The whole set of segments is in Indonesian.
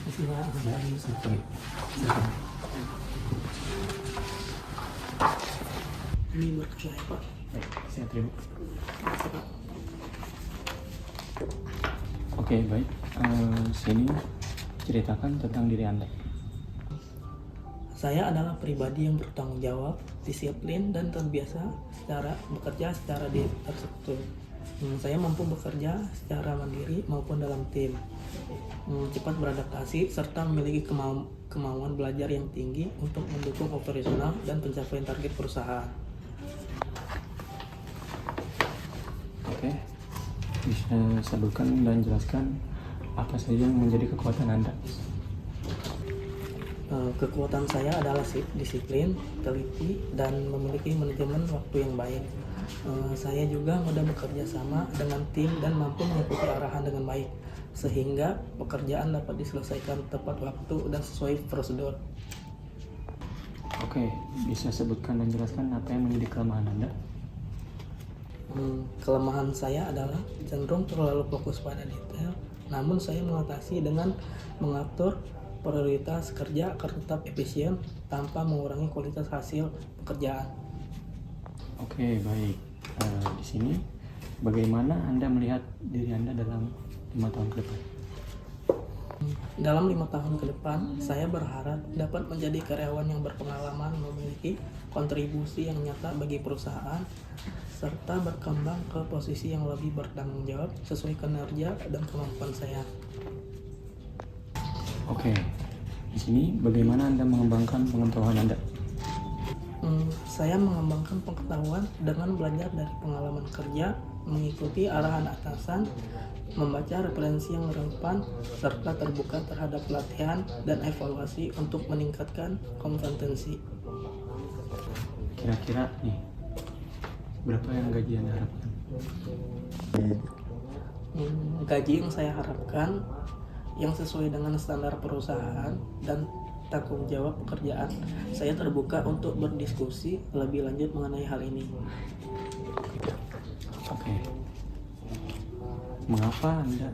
Ini buat saya, Pak. Baik, saya terima. Oke, baik. Sini ceritakan tentang diri Anda. Saya adalah pribadi yang bertanggung jawab, disiplin, dan terbiasa bekerja secara terstruktur. Saya mampu bekerja secara mandiri maupun dalam tim, cepat beradaptasi, serta memiliki kemauan belajar yang tinggi untuk mendukung operasional dan pencapaian target perusahaan. Oke, bisa sebutkan dan jelaskan apa saja yang menjadi kekuatan Anda? Kekuatan saya adalah disiplin, teliti, dan memiliki manajemen waktu yang baik. Saya juga mudah bekerja sama dengan tim dan mampu mengikuti arahan dengan baik, sehingga pekerjaan dapat diselesaikan tepat waktu dan sesuai prosedur. Oke, bisa sebutkan dan jelaskan apa yang menjadi kelemahan Anda? Kelemahan saya adalah cenderung terlalu fokus pada detail, namun saya mengatasi dengan mengatur prioritas kerja agar tetap efisien tanpa mengurangi kualitas hasil pekerjaan. Oke, baik. Di sini bagaimana Anda melihat diri Anda dalam 5 tahun ke depan? Dalam 5 tahun ke depan, saya berharap dapat menjadi karyawan yang berpengalaman, memiliki kontribusi yang nyata bagi perusahaan, serta berkembang ke posisi yang lebih bertanggung jawab sesuai kinerja dan kemampuan saya. Oke, di sini bagaimana Anda mengembangkan pengetahuan Anda? Saya mengembangkan pengetahuan dengan belajar dari pengalaman kerja, mengikuti arahan atasan, membaca referensi yang relevan, serta terbuka terhadap pelatihan dan evaluasi untuk meningkatkan kompetensi. Kira-kira nih, berapa yang gaji Anda harapkan? Gaji yang saya harapkan yang sesuai dengan standar perusahaan dan tanggung jawab pekerjaan. Saya terbuka untuk berdiskusi lebih lanjut mengenai hal ini. Oke. Mengapa Anda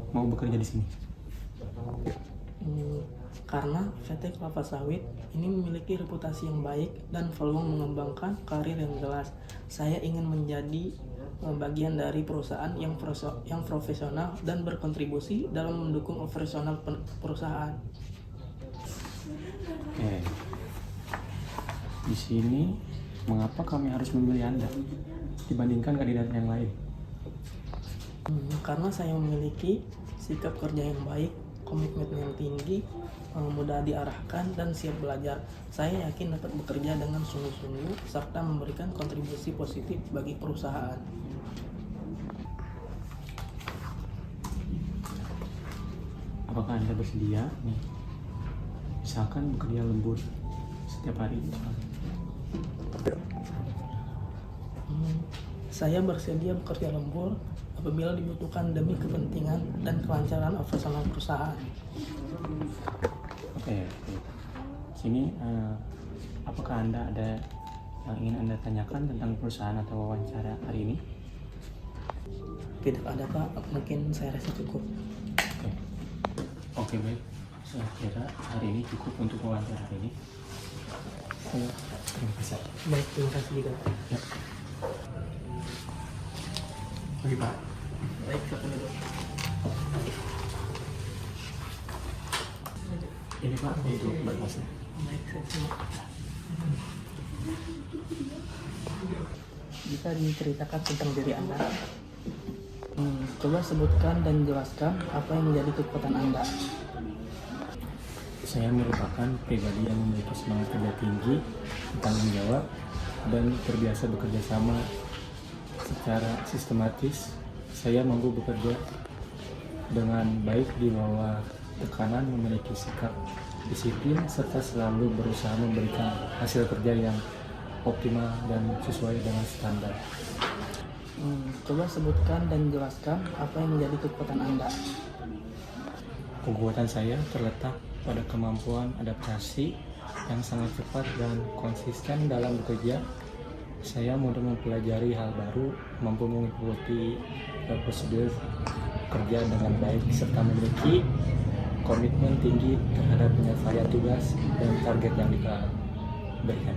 mau bekerja di sini? Karena PT Kelapa Sawit ini memiliki reputasi yang baik dan peluang mengembangkan karir yang jelas. Saya ingin menjadi bagian dari perusahaan yang profesional dan berkontribusi dalam mendukung operasional perusahaan. Oke. Di sini mengapa kami harus memilih Anda dibandingkan kandidat yang lain? Karena saya memiliki sikap kerja yang baik, komitmen yang tinggi, mudah diarahkan, dan siap belajar. Saya yakin dapat bekerja dengan sungguh-sungguh serta memberikan kontribusi positif bagi perusahaan. Apakah Anda bersedia nih, misalkan bekerja lembur setiap hari? Saya bersedia bekerja lembur apabila dibutuhkan demi kepentingan dan kelancaran operasional perusahaan. Oke. Sini, apakah Anda ada yang ingin Anda tanyakan tentang perusahaan atau wawancara hari ini? Tidak ada, Pak. Mungkin saya rasa cukup. Oke, baik. Saya kira hari ini cukup untuk wawancara hari ini. Terima kasih. Baik, terima kasih juga. Ya. Oke, Pak. Baik, silakan duduk. Ini Pak, untuk berkasnya. Baik, saya simak. Bisa diceritakan tentang diri Anda? Coba sebutkan dan jelaskan apa yang menjadi kekuatan Anda. Saya merupakan pribadi yang memiliki semangat kerja tinggi, tanggung jawab, dan terbiasa bekerja sama secara sistematis. Saya mampu bekerja dengan baik di bawah tekanan, memiliki sikap disiplin, serta selalu berusaha memberikan hasil kerja yang optimal dan sesuai dengan standar. Coba sebutkan dan jelaskan apa yang menjadi kekuatan Anda. Kekuatan saya terletak pada kemampuan adaptasi yang sangat cepat dan konsisten dalam bekerja. Saya mudah mempelajari hal baru, mampu mengikuti prosedur kerja dengan baik, serta memiliki komitmen tinggi terhadap penyelesaian tugas dan target yang diberikan.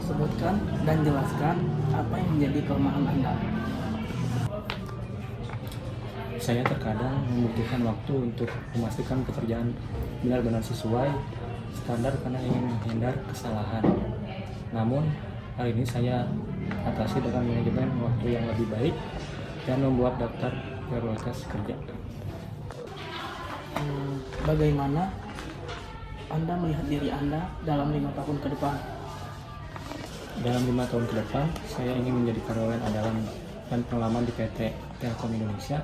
Sebutkan dan jelaskan apa yang menjadi kelemahan Anda. Saya terkadang membutuhkan waktu untuk memastikan pekerjaan benar-benar sesuai standar karena ingin menghindar kesalahan. Namun, hal ini saya atasi dengan manajemen waktu yang lebih baik dan membuat daftar prioritas kerja. Bagaimana Anda melihat diri Anda dalam 5 tahun ke depan? Dalam 5 tahun ke depan, saya ingin menjadi karyawan andalan dan pengalaman di PT Telkom Indonesia,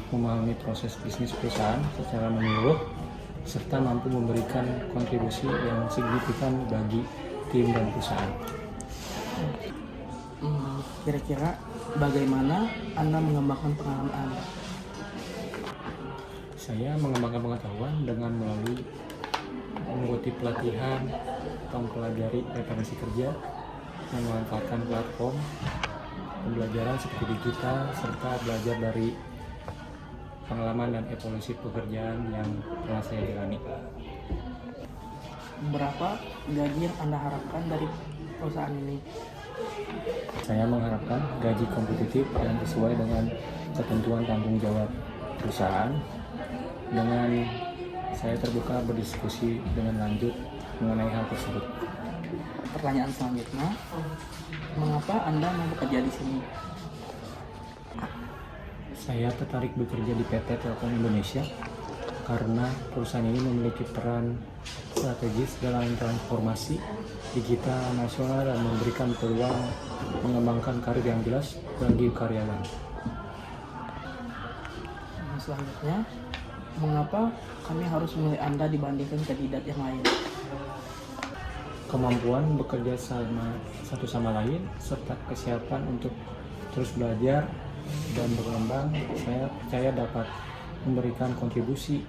memahami proses bisnis perusahaan secara menyeluruh, serta mampu memberikan kontribusi yang signifikan bagi tim dan perusahaan. Kira-kira bagaimana Anda mengembangkan pengalaman Anda? Saya mengembangkan pengetahuan dengan melalui mengikuti pelatihan, mempelajari referensi kerja, memanfaatkan platform pembelajaran seperti digital, serta belajar dari pengalaman dan evolusi pekerjaan yang telah saya jalani. Berapa gaji yang Anda harapkan dari perusahaan ini? Saya mengharapkan gaji kompetitif dan sesuai dengan ketentuan tanggung jawab perusahaan. Dengan saya terbuka berdiskusi dengan lanjut mengenai hal tersebut. Pertanyaan selanjutnya, mengapa Anda mau bekerja di sini? Saya tertarik bekerja di PT Telkom Indonesia karena perusahaan ini memiliki peran strategis dalam transformasi digital nasional dan memberikan peluang mengembangkan karir yang jelas bagi karyawan. Selanjutnya, mengapa kami harus memilih Anda dibandingkan kandidat yang lain? Kemampuan bekerja sama satu sama lain serta kesiapan untuk terus belajar dan berkembang, saya percaya dapat memberikan kontribusi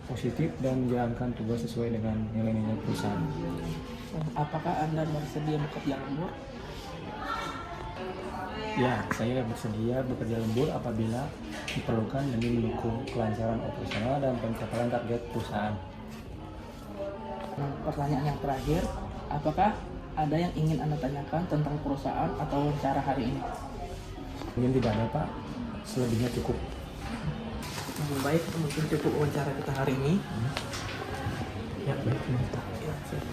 positif dan menjalankan tugas sesuai dengan nilai-nilai perusahaan. Apakah Anda bersedia bekerja lembur? Ya, saya bersedia bekerja lembur apabila diperlukan demi mendukung kelancaran operasional dan pencapaian target perusahaan. Pertanyaan yang terakhir, apakah ada yang ingin Anda tanyakan tentang perusahaan atau wawancara hari ini? Mungkin tidak ada, Pak. Selebihnya cukup. Baik, mungkin cukup wawancara kita hari ini. Ya, baik. Ya, siap.